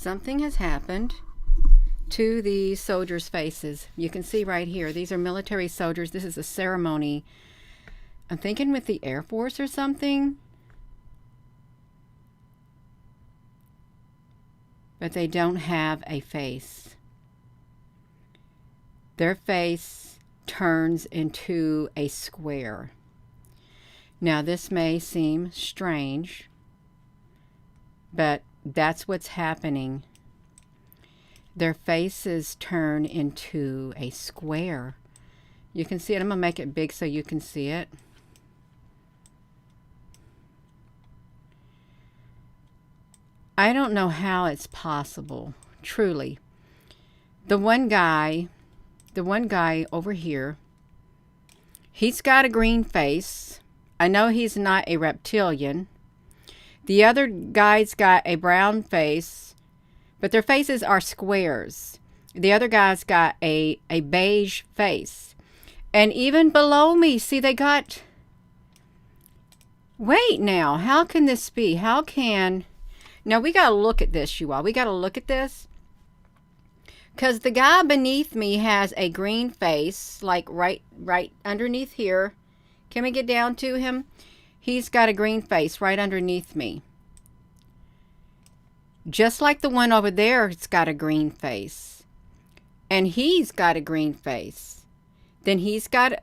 Something has happened to the soldiers' faces. You can see right here. These are military soldiers. This is a ceremony. I'm thinking with the Air Force or something. But they don't have a face. Their face turns into a square. Now, this may seem strange, but that's what's happening. Their faces turn into a square. You can see it. I'm going to make it big so you can see it. I don't know how it's possible, truly. The one guy over here, he's got a green face. I know he's not a reptilian. The other guy's got a brown face, but their faces are squares. The other guy's got a beige face. And even below me, see, they got... Wait now, how can this be? How can... Now, we got to look at this, you all. We got to look at this. Because the guy beneath me has a green face, like right underneath here. Can we get down to him? He's got a green face right underneath me. Just like the one over there, it's got a green face. And he's got a green face. Then he's got,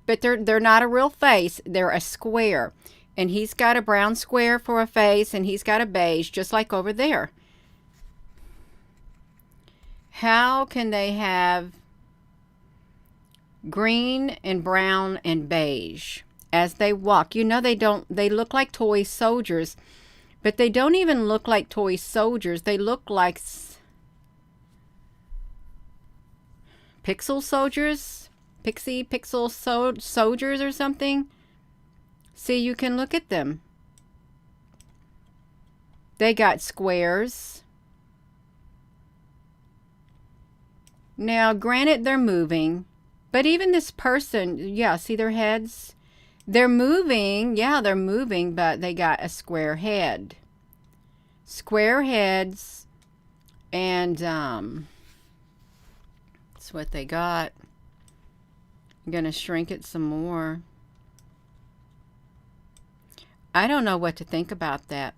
but they're not a real face. They're a square. And he's got a brown square for a face, and he's got a beige, just like over there. How can they have green and brown and beige as they walk? You know, they look like toy soldiers, but they don't even look like toy soldiers. They look like pixel soldiers, pixel soldiers or something. See, you can look at them. They got squares. Now, granted, they're moving. But even this person, yeah, see their heads? They're moving. Yeah, they're moving, but they got a square head. Square heads. And, that's what they got. I'm going to shrink it some more. I don't know what to think about that.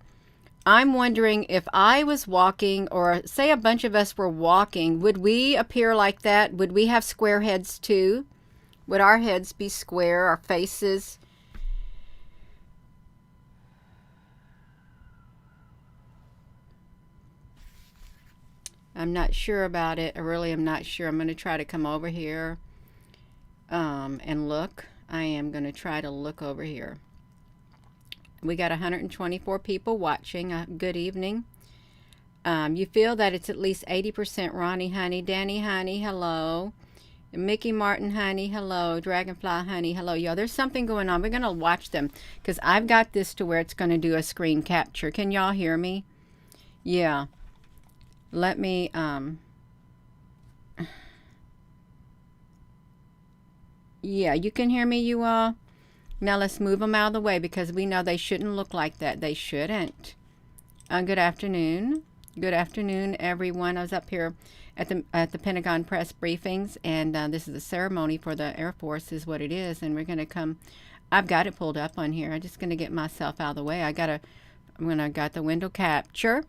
I'm wondering if I was walking, or say a bunch of us were walking, would we appear like that? Would we have square heads too? Would our heads be square, our faces? I'm not sure about it. I really am not sure. I'm going to try to come over here and look. I am going to try to look over here. We got 124 people watching. Good evening. You feel that it's at least 80% Ronnie, honey. Danny, honey, hello. Mickey Martin, honey, hello. Dragonfly, honey, hello. Y'all, there's something going on. We're going to watch them because I've got this to where it's going to do a screen capture. Can y'all hear me? Yeah. Let me... Yeah, you can hear me, you all? Now let's move them out of the way because we know they shouldn't look like that. They shouldn't. Good afternoon. Good afternoon, everyone. I was up here at the Pentagon press briefings, and this is a ceremony for the Air Force is what it is, and we're going to come. I've got it pulled up on here. I'm just going to get myself out of the way. I'm going to got the window capture.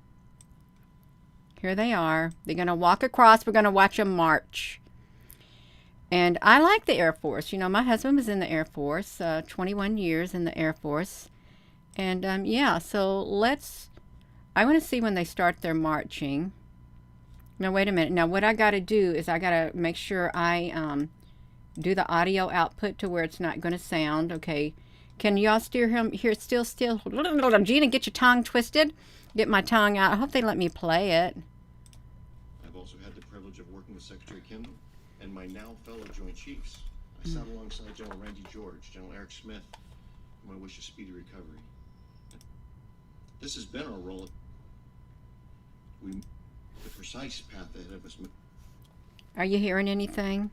Here they are. They're going to walk across. We're going to watch them march. And I like the Air Force. You know, my husband was in the Air Force, 21 years in the Air Force. And, yeah, so I want to see when they start their marching. Now, wait a minute. Now, what I got to do is I got to make sure I do the audio output to where it's not going to sound. Okay. Can y'all still hear still? Gina, get your tongue twisted. Get my tongue out. I hope they let me play it. I've also had the privilege of working with Secretary Kim and my now fellow Joint Chiefs. I sat alongside General Randy George, General Eric Smith, whom I wish a speedy recovery. This has been our role. The precise path ahead of us. Are you hearing anything?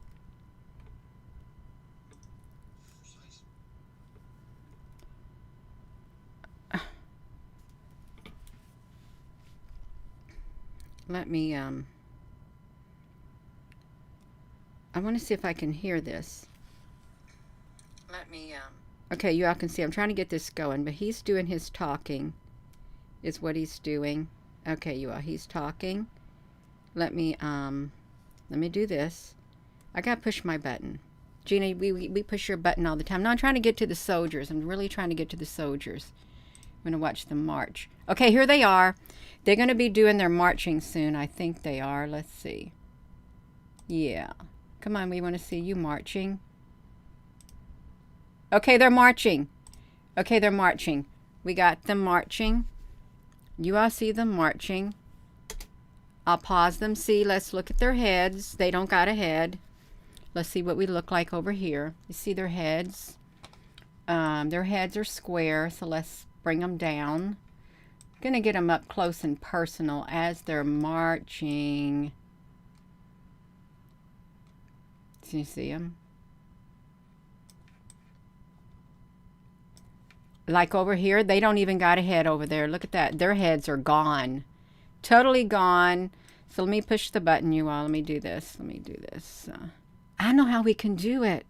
Let me, I want to see if I can hear this. Let me, okay, you all can see I'm trying to get this going, but he's doing his talking, is what he's doing. Okay, you all, he's talking. Let me do this. I gotta push my button. Gina, we push your button all the time. No, I'm trying to get to the soldiers. I'm really trying to get to the soldiers. I'm going to watch them march. Okay, here they are. They're going to be doing their marching soon. I think they are. Let's see. Yeah. Come on, we want to see you marching. Okay, they're marching. Okay, they're marching. We got them marching. You all see them marching. I'll pause them. See, let's look at their heads. They don't got a head. Let's see what we look like over here. You see their heads? Their heads are square, so let's bring them down. I'm going to get them up close and personal as they're marching. Can you see them? Like over here, they don't even got a head over there. Look at that. Their heads are gone. Totally gone. So let me push the button, you all. Let me do this. Let me do this. I know how we can do it.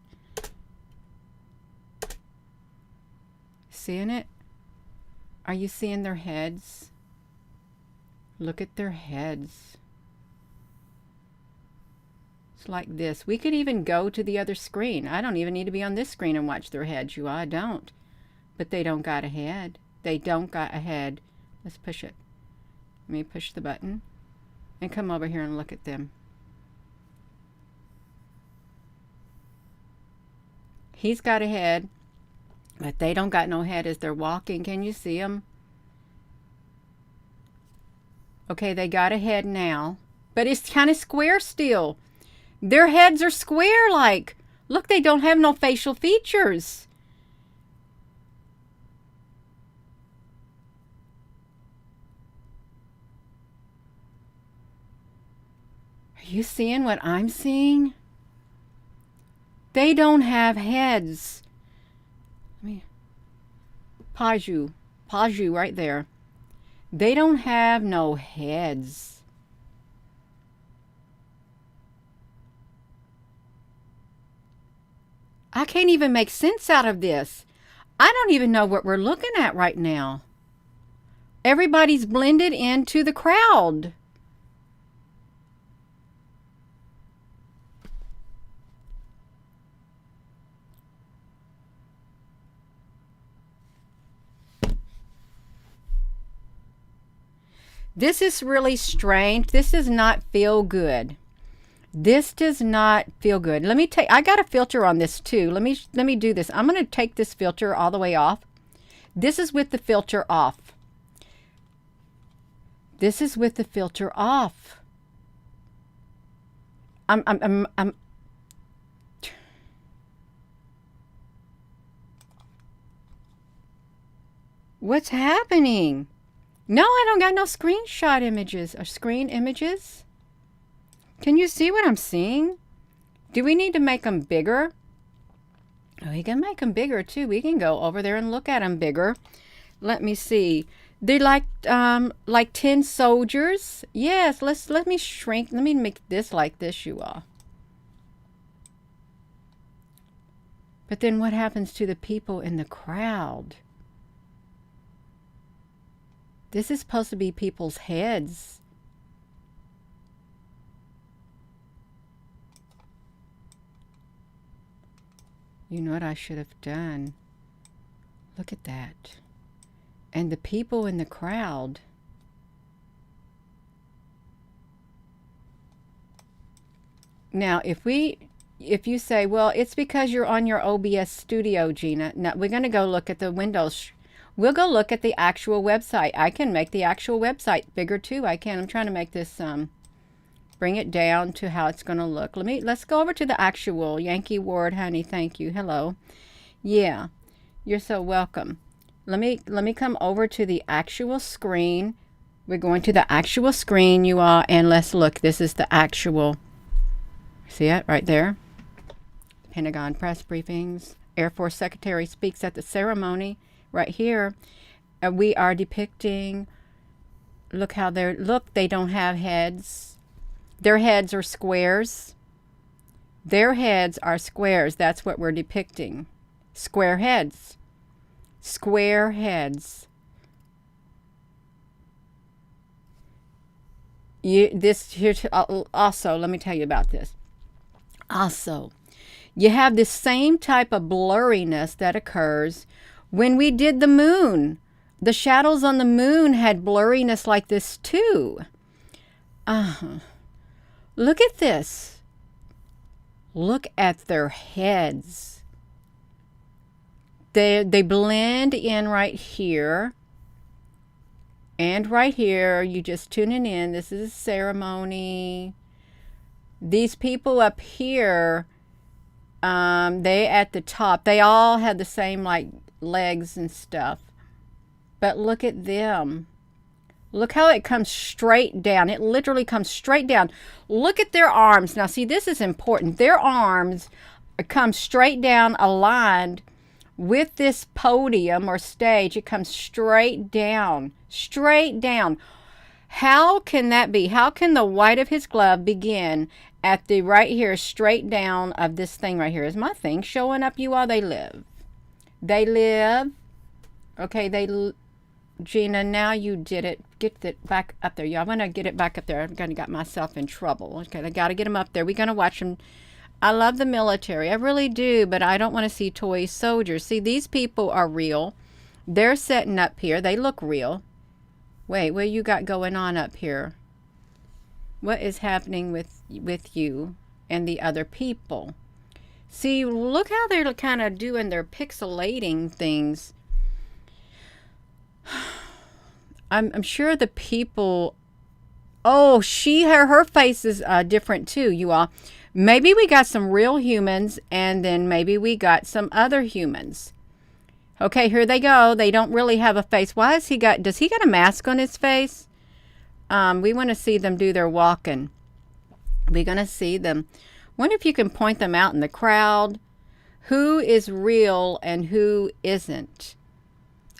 Seeing it? Are you seeing their heads? Look at their heads. It's like this. We could even go to the other screen. I don't even need to be on this screen and watch their heads, you all. I don't. But they don't got a head. They don't got a head. Let's push it. Let me push the button and come over here and look at them. He's got a head, but they don't got no head as they're walking. Can you see them? Okay, they got a head now, but it's kind of square still. Their heads are square like. Look, they don't have no facial features. Are you seeing what I'm seeing? They don't have heads. Let me pause you. Pause you right there. They don't have no heads. I can't even make sense out of this. I don't even know what we're looking at right now. Everybody's blended into the crowd. This is really strange. This does not feel good. This does not feel good. Let me take, I got a filter on this too. Let me do this. I'm going to take this filter all the way off. This is with the filter off. This is with the filter off. What's happening? No, I don't got no screenshot images or screen images. Can you see what I'm seeing? Do we need to make them bigger? Oh, we can make them bigger too. We can go over there and look at them bigger. Let me see. They're like 10 soldiers. Yes, let me shrink. Let me make this like this, you all. But then what happens to the people in the crowd? This is supposed to be people's heads. You know what I should have done? Look at that. And the people in the crowd. Now, if you say, well, it's because you're on your OBS studio, Gina. No, we're going to go look at the Windows. We'll go look at the actual website. I can make the actual website bigger too. I can. I'm trying to make this, bring it down to how it's going to look. Let's go over to the actual. Yankee Ward, honey, thank you. Hello. Yeah, you're so welcome. Let me come over to the actual screen. We're going to the actual screen, you all, and let's look. This is the actual. See it right there? Pentagon press briefings. Air Force Secretary speaks at the ceremony. Right here, we are depicting Look how they don't have heads. Their heads are squares. Their heads are squares. That's what we're depicting. Square heads. Square heads. Also, let me tell you about this. Also, you have the same type of blurriness that occurs when we did the moon. The shadows on the moon had blurriness like this too. Look at this. Look at their heads. They blend in right here. And right here, you just tuning in. This is a ceremony. These people up here, they at the top, they all had the same like legs and stuff. But look at them. Look how it comes straight down. It literally comes straight down. Look at their arms. Now, see, this is important. Their arms come straight down, aligned with this podium or stage. It comes straight down. Straight down. How can that be? How can the white of his glove begin at the right here, straight down of this thing right here? Is my thing showing up, you all? They live. They live. Okay, Gina, now you did it. Get it back up there. Y'all want to get it back up there. I'm going to get myself in trouble. Okay, I got to get them up there. We're going to watch them. I love the military. I really do, but I don't want to see toy soldiers. See, these people are real. They're setting up here. They look real. Wait, what you got going on up here? What is happening with you and the other people? See, look how they're kind of doing their pixelating things. I'm sure the people. Oh, her face is different too, you all. Maybe we got some real humans, and then maybe we got some other humans. Okay, here they go. They don't really have a face. Does he got a mask on his face? We want to see them do their walking. We're going to see them. Wonder if you can point them out in the crowd. Who is real and who isn't?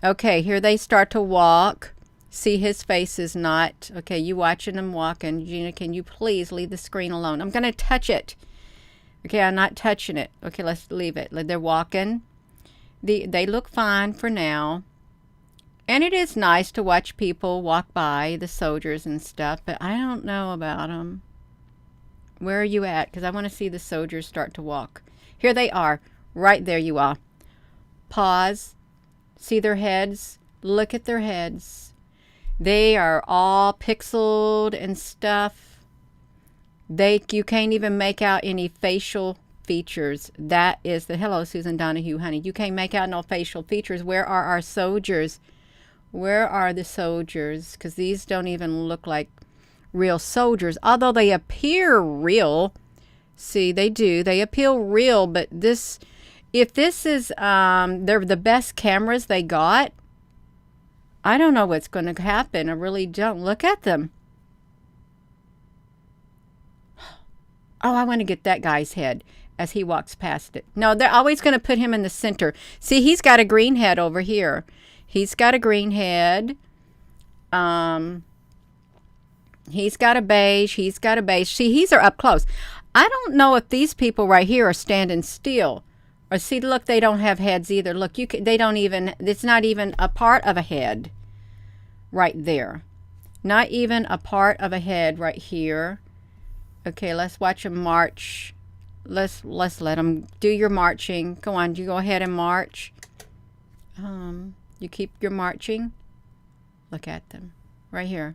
Okay, here they start to walk. See, his face is not. Okay, you watching them walking. Gina, can you please leave the screen alone? I'm going to touch it. Okay, I'm not touching it. Okay, let's leave it. They're walking. They look fine for now. And it is nice to watch people walk by, the soldiers and stuff, but I don't know about them. Where are you at? Because I want to see the soldiers start to walk. Here they are. Right there you are. Pause. See their heads? Look at their heads. They are all pixeled and stuff. You can't even make out any facial features. That is the hello, Susan Donahue, honey. You can't make out no facial features. Where are our soldiers? Where are the soldiers? Because these don't even look like real soldiers, although they appear real. See, they do. They appear real, but if this is they're the best cameras they got, I don't know what's going to happen. I really don't. Look at them. Oh, I want to get that guy's head as he walks past it. No, they're always going to put him in the center. See, he's got a green head over here. He's got a green head. He's got a beige. He's got a beige. See, these are up close. I don't know if these people right here are standing still. Or see, look, they don't have heads either. Look, they don't even, it's not even a part of a head right there. Not even a part of a head right here. Okay, let's watch them march. Let's let them do your marching. Go on, you go ahead and march. You keep your marching. Look at them right here.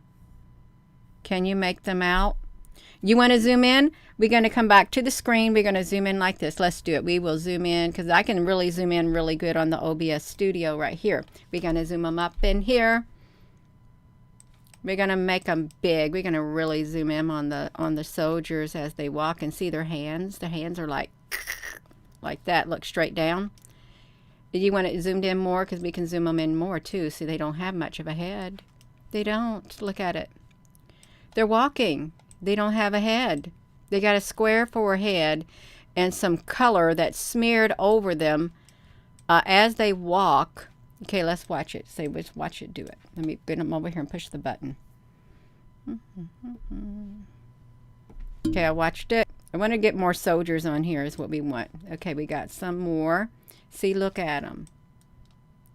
Can you make them out? You want to zoom in? We're going to come back to the screen. We're going to zoom in like this. Let's do it. We will zoom in because I can really zoom in really good on the OBS studio right here. We're going to zoom them up in here. We're going to make them big. We're going to really zoom in on the soldiers as they walk and see their hands. Their hands are like that. Look straight down. Do you want it zoomed in more? Because we can zoom them in more too. See, they don't have much of a head. They don't. Look at it. They're walking. They don't have a head. They got a square forehead and some color that's smeared over them as they walk. Okay, let's watch it. Let's watch it do it. Let me get them over here and push the button. Okay, I watched it. I want to get more soldiers on here is what we want. Okay, we got some more. See, look at them.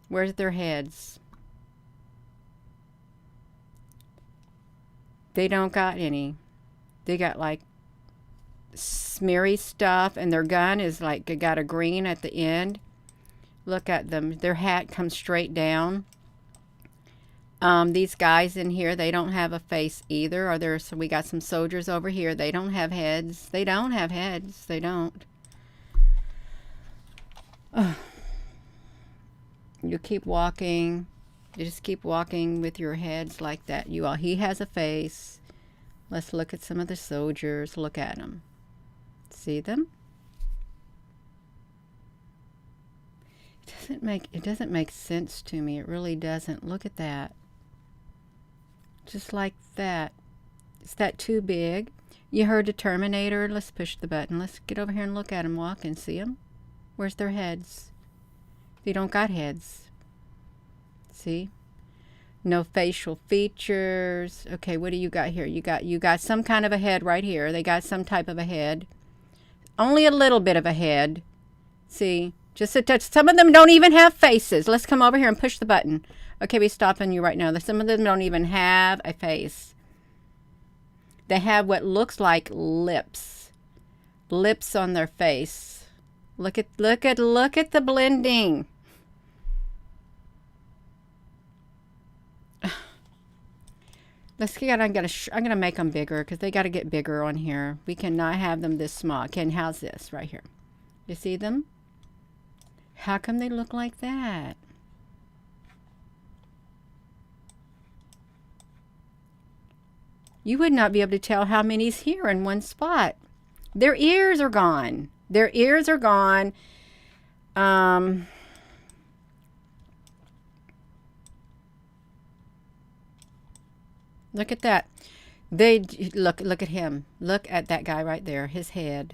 Where's their heads? They don't got any. They got like smeary stuff, and their gun is like it got a green at the end. Look at them. Their hat comes straight down. These guys in here, they don't have a face either. Or there's, so we got some soldiers over here. They don't have heads. They don't have heads. They don't. Oh. You keep walking. You just keep walking with your heads like that. You all. He has a face. Let's look at some of the soldiers. Look at them. See them? It doesn't make sense to me. It really doesn't. Look at that. Just like that. Is that too big? You heard the Terminator. Let's push the button. Let's get over here and look at them walk and see them. Where's their heads? They don't got heads. See? No facial features. Okay, what do you got here? You got some kind of a head right here. They got some type of a head. Only a little bit of a head. See? Just a touch. Some of them don't even have faces. Let's come over here and push the button. Okay, we're stopping you right now. Some of them don't even have a face. They have what looks like lips. Lips on their face. Look at the blending. Let's get. I'm gonna make them bigger because they got to get bigger on here. We cannot have them this small. How's this right here? You see them? How come they look like that? You would not be able to tell how many's here in one spot. Their ears are gone. Their ears are gone. Look at that. Look at him. Look at that guy right there. His head.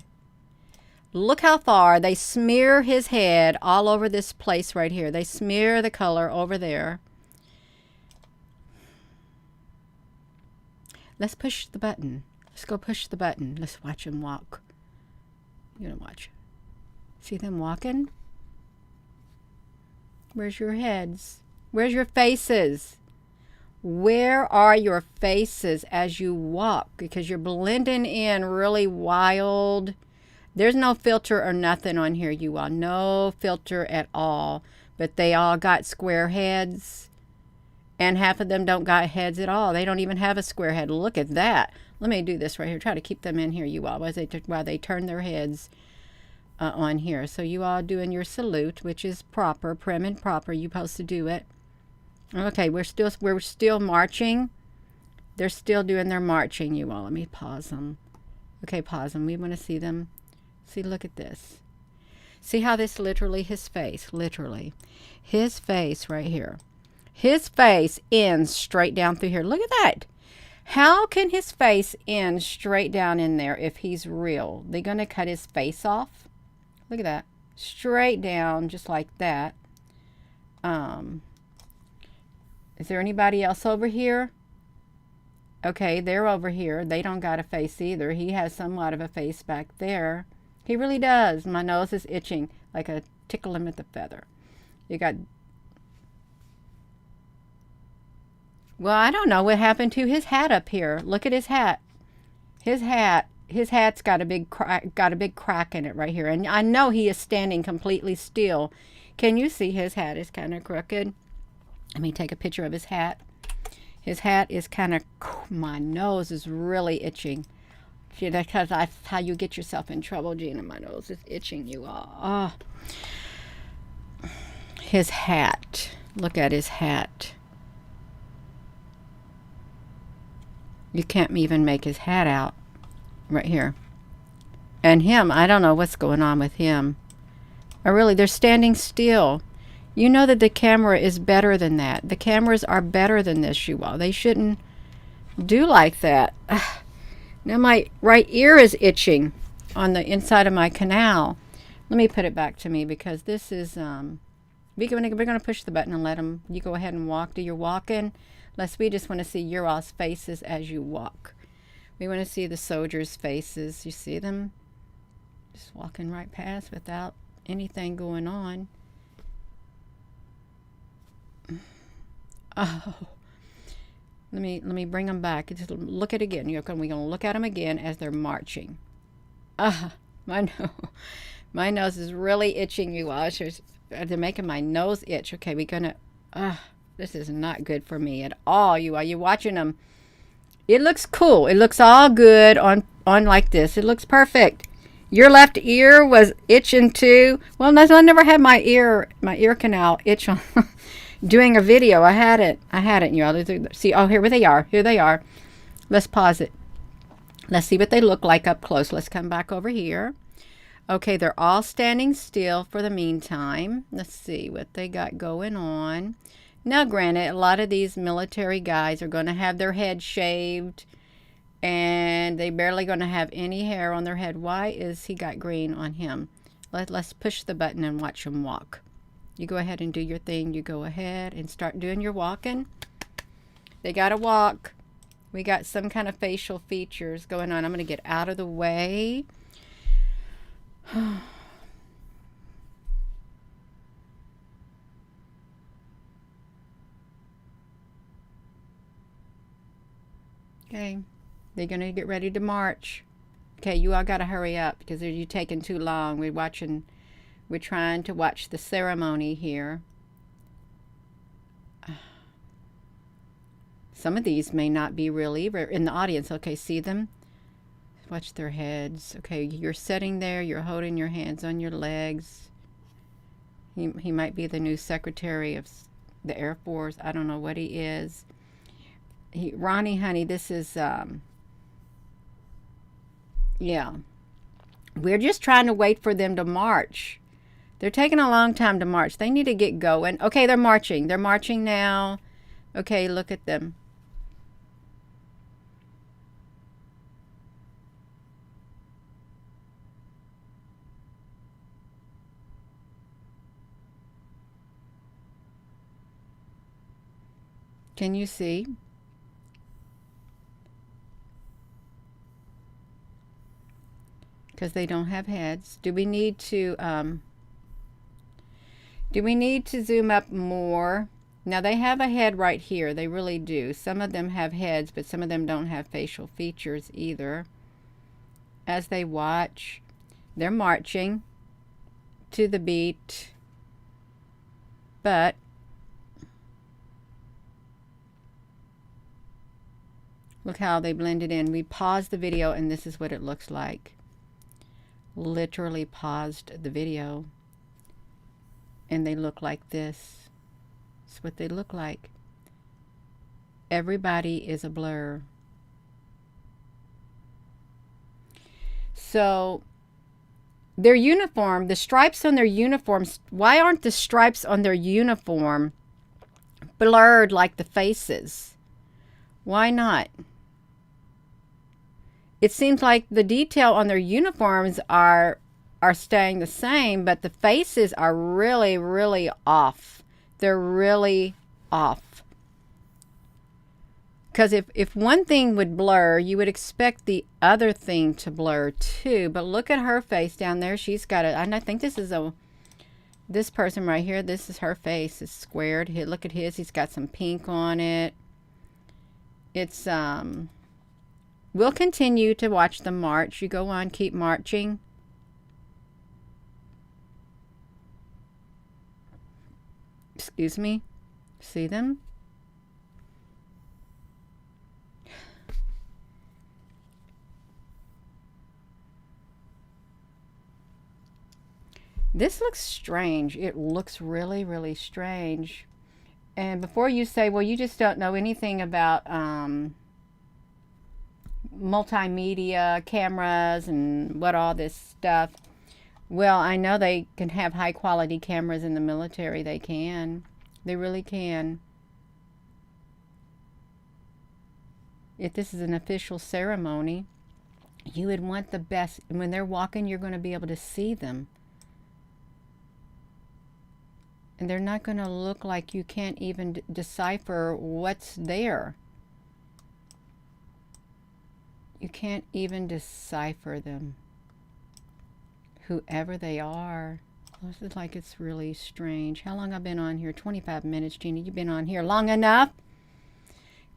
Look how far they smear his head all over this place right here. They smear the color over there. Let's push the button. Let's go push the button. Let's watch him walk. You're gonna watch. See them walking? Where's your heads? Where's your faces? Where are your faces as you walk? Because you're blending in really wild. There's no filter or nothing on here, you all. No filter at all. But they all got square heads. And half of them don't got heads at all. They don't even have a square head. Look at that. Let me do this right here. Try to keep them in here, you all, while they turn their heads on here. So you all doing your salute, which is proper, prim and proper. You're supposed to do it. Okay, we're still marching. They're still doing their marching, you all. Let me pause them. Okay, pause them. We want to see them. See, look at this. See how this literally, his face right here. His face ends straight down through here. Look at that. How can his face end straight down in there if he's real? They're going to cut his face off. Look at that. Straight down, just like that. Is there anybody else over here? Okay, they're over here. They don't got a face either. He has somewhat of a face back there. He really does. My nose is itching like a tickle him with a feather. You got... Well, I don't know what happened to his hat up here. Look at his hat. His hat's got a big crack in it right here. And I know he is standing completely still. Can you see his hat is kind of crooked? Let me take a picture of his hat. His hat is kind of... My nose is really itching. See, that's how you get yourself in trouble, Gina. My nose is itching, you all. Oh. His hat. Look at his hat. You can't even make his hat out. Right here. And him, I don't know what's going on with him. They're standing still. You know that the camera is better than that. The cameras are better than this, you all. They shouldn't do like that. Now my right ear is itching on the inside of my canal. Let me put it back to me because this is... we're going to push the button and let them... You go ahead and walk. Do your walking. Lest we just want to see your all's faces as you walk. We want to see the soldiers' faces. You see them just walking right past without anything going on. Oh, let me bring them back. Just look at it again. We're going to look at them again as they're marching. My nose is really itching, you all. They're making my nose itch. Okay, we're gonna. This is not good for me at all, you all. You're watching them. It looks cool. It looks all good on like this. It looks perfect. Your left ear was itching too. Well, I never had my ear canal itch on doing a video. I had it, you all. See, oh, here they are. Here they are. Let's pause it. Let's see what they look like up close. Let's come back over here. Okay, they're all standing still for the meantime. Let's see what they got going on. Now, granted, a lot of these military guys are going to have their head shaved, and they barely going to have any hair on their head. Why is he got green on him? Let's push the button and watch him walk. You go ahead and do your thing. You go ahead and start doing your walking. They got to walk. We got some kind of facial features going on. I'm going to get out of the way. Okay, they're going to get ready to march. Okay, you all got to hurry up because you're taking too long. We're trying to watch the ceremony here. Some of these may not be real either in the audience. Okay, see them? Watch their heads. Okay, you're sitting there. You're holding your hands on your legs. He might be the new Secretary of the Air Force. I don't know what he is. Ronnie, honey, this is, yeah. We're just trying to wait for them to march. They're taking a long time to march. They need to get going. Okay, they're marching. They're marching now. Okay, look at them. Can you see? Because they don't have heads. Do we need to zoom up more? Now they have a head right here. They really do. Some of them have heads, but some of them don't have facial features either. As they watch, they're marching to the beat, but look how they blended in. We paused the video and this is what it looks like. Literally paused the video and they look like this. That's what they look like. Everybody is a blur. So their uniform, the stripes on their uniforms, why aren't the stripes on their uniform blurred like the faces? Why not? It seems like the detail on their uniforms are staying the same, but the faces are really, really off. They're really off. Because if one thing would blur, you would expect the other thing to blur too. But look at her face down there. She's got it. And I think this is this person right here. This is her face. It's squared. Look at his. He's got some pink on it. It's we'll continue to watch them march. You go on, keep marching. Excuse me. See them? This looks strange. It looks really, really strange. And before you say, well, you just don't know anything about multimedia cameras and what all this stuff. Well, I know they can have high quality cameras in the military. They can. They really can. If this is an official ceremony, you would want the best. When they're walking, you're going to be able to see them. And they're not going to look like you can't even decipher what's there. You can't even decipher them. Whoever they are. This is like it's really strange. How long I've been on here? 25 minutes, Gina. You've been on here long enough.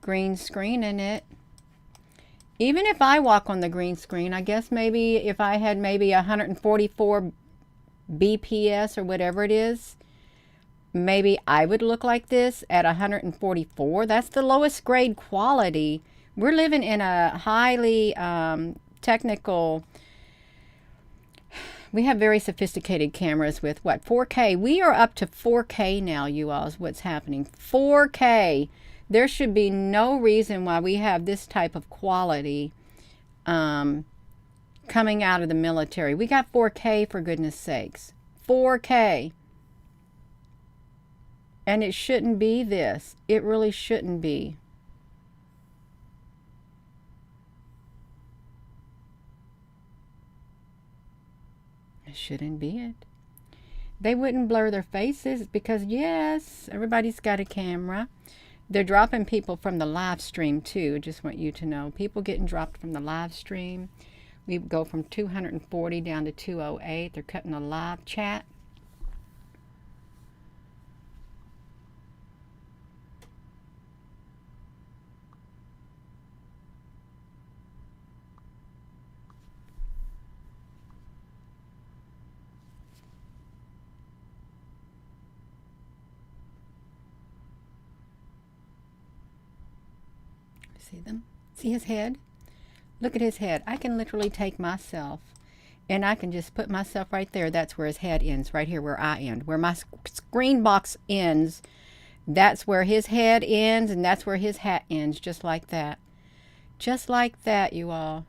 Green screen in it. Even if I walk on the green screen, I guess maybe if I had maybe 144 BPS or whatever it is, maybe I would look like this at 144. That's the lowest grade quality. We're living in a highly technical. We have very sophisticated cameras with what? 4K. We are up to 4K now, you all, is what's happening. 4K. There should be no reason why we have this type of quality coming out of the military. We got 4K, for goodness sakes. 4K. And it shouldn't be this. It really shouldn't be. It shouldn't be it. They wouldn't blur their faces because, yes, everybody's got a camera. They're dropping people from the live stream, too. Just want you to know. People getting dropped from the live stream. We go from 240 down to 208. They're cutting the live chat. See them? See his head? Look at his head. I can literally take myself and I can just put myself right there. That's where his head ends, right here where I end. Where my screen box ends, that's where his head ends, and that's where his hat ends, just like that. Just like that, you all.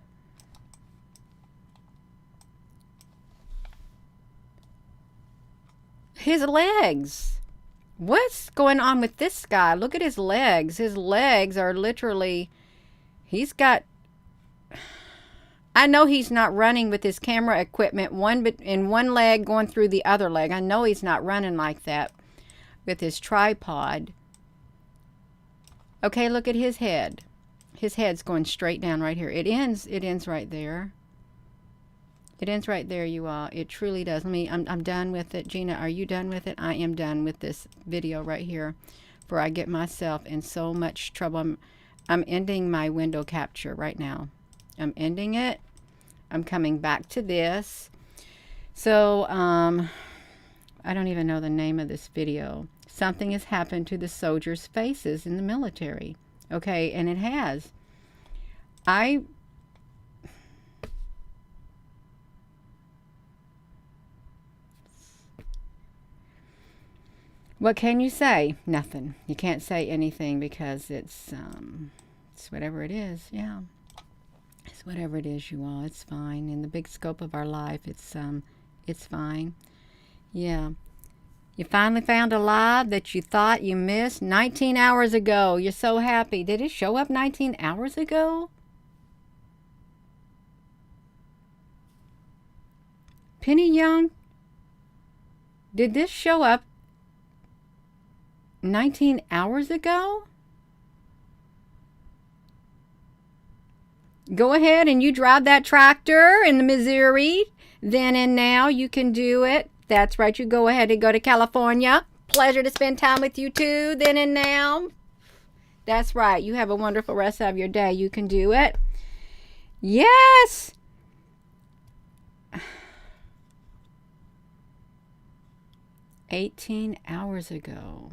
His legs. What's going on with this guy? Look at his legs. His legs are literally, he's got, I know he's not running with his camera equipment in one leg going through the other leg. I know he's not running like that with his tripod. Okay, look at his head. His head's going straight down right here. It ends right there. It ends right there, you all. It truly does. I'm done with it. Gina, are you done with it? I am done with this video right here, before I get myself in so much trouble. I'm ending my window capture right now. I'm ending it. I'm coming back to this. So, I don't even know the name of this video. Something has happened to the soldiers' faces in the military. Okay, and it has. What can you say? Nothing. You can't say anything because it's whatever it is. Yeah. It's whatever it is, you all. It's fine. In the big scope of our life, it's fine. Yeah. You finally found a live that you thought you missed 19 hours ago. You're so happy. Did it show up 19 hours ago? Penny Young? Did this show up 19 hours ago? Go ahead and you drive that tractor in the Missouri. Then and now you can do it. That's right. You go ahead and go to California. Pleasure to spend time with you too. Then and now. That's right. You have a wonderful rest of your day. You can do it. Yes. $18 hours ago.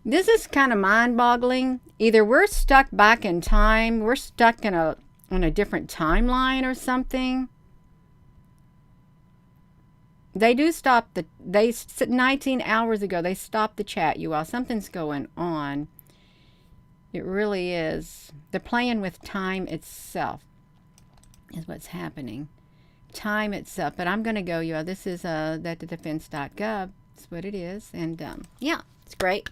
This is kind of mind-boggling. Either we're stuck back in time, we're stuck in a different timeline or something. They do stop 19 hours ago, they stopped the chat, you all. Something's going on. It really is. They're playing with time itself is what's happening. Time itself. But I'm going to go, you all. This is thatthedefense.gov. That's what it is. And yeah, it's great.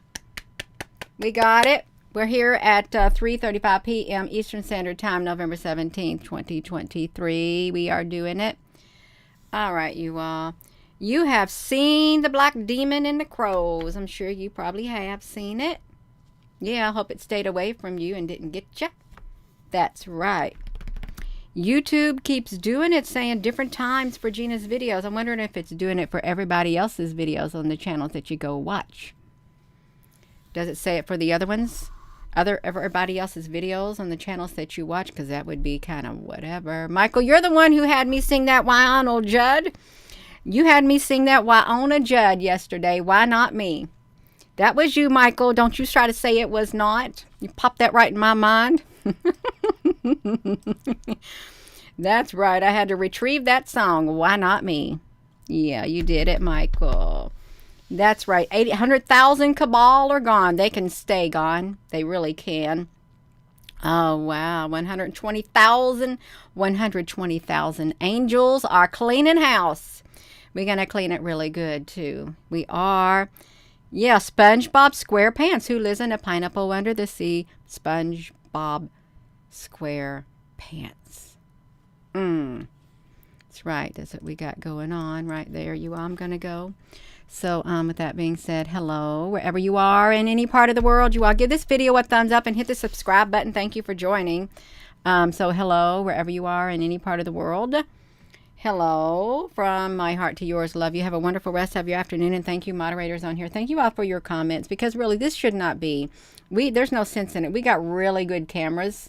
We got it. We're here at 3:35 p.m. Eastern Standard Time, November 17th, 2023. We are doing it. All right, you all. You have seen the black demon in the crows. I'm sure you probably have seen it. Yeah, I hope it stayed away from you and didn't get you. That's right. YouTube keeps doing it, saying different times for Gina's videos. I'm wondering if it's doing it for everybody else's videos on the channels that you go watch. Does it say it for the other ones? Everybody else's videos on the channels that you watch? Because that would be kind of whatever. Michael, you're the one who had me sing that Why Judd. You had me sing that Why Judd yesterday. Why not me? That was you, Michael. Don't you try to say it was not. You popped that right in my mind. That's right. I had to retrieve that song. Why not me? Yeah, you did it, Michael. That's right. 100,000 Cabal are gone. They can stay gone. They really can. Oh, wow. 120,000 angels are cleaning house. We're going to clean it really good, too. We are. Yeah, SpongeBob SquarePants. Who lives in a pineapple under the sea? SpongeBob SquarePants. That's right. That's what we got going on right there. I'm going to go. So with that being said, hello, wherever you are in any part of the world, you all give this video a thumbs up and hit the subscribe button. Thank you for joining. So hello, wherever you are in any part of the world. Hello, from my heart to yours. Love you. Have a wonderful rest of your afternoon. And thank you, moderators on here. Thank you all for your comments, because really this should not be. There's no sense in it. We got really good cameras.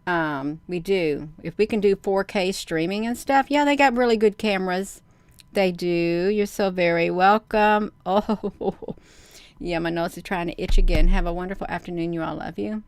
We do. If we can do 4K streaming and stuff, yeah, they got really good cameras. They do. You're so very welcome. Oh, yeah, my nose is trying to itch again. Have a wonderful afternoon. You all, love you.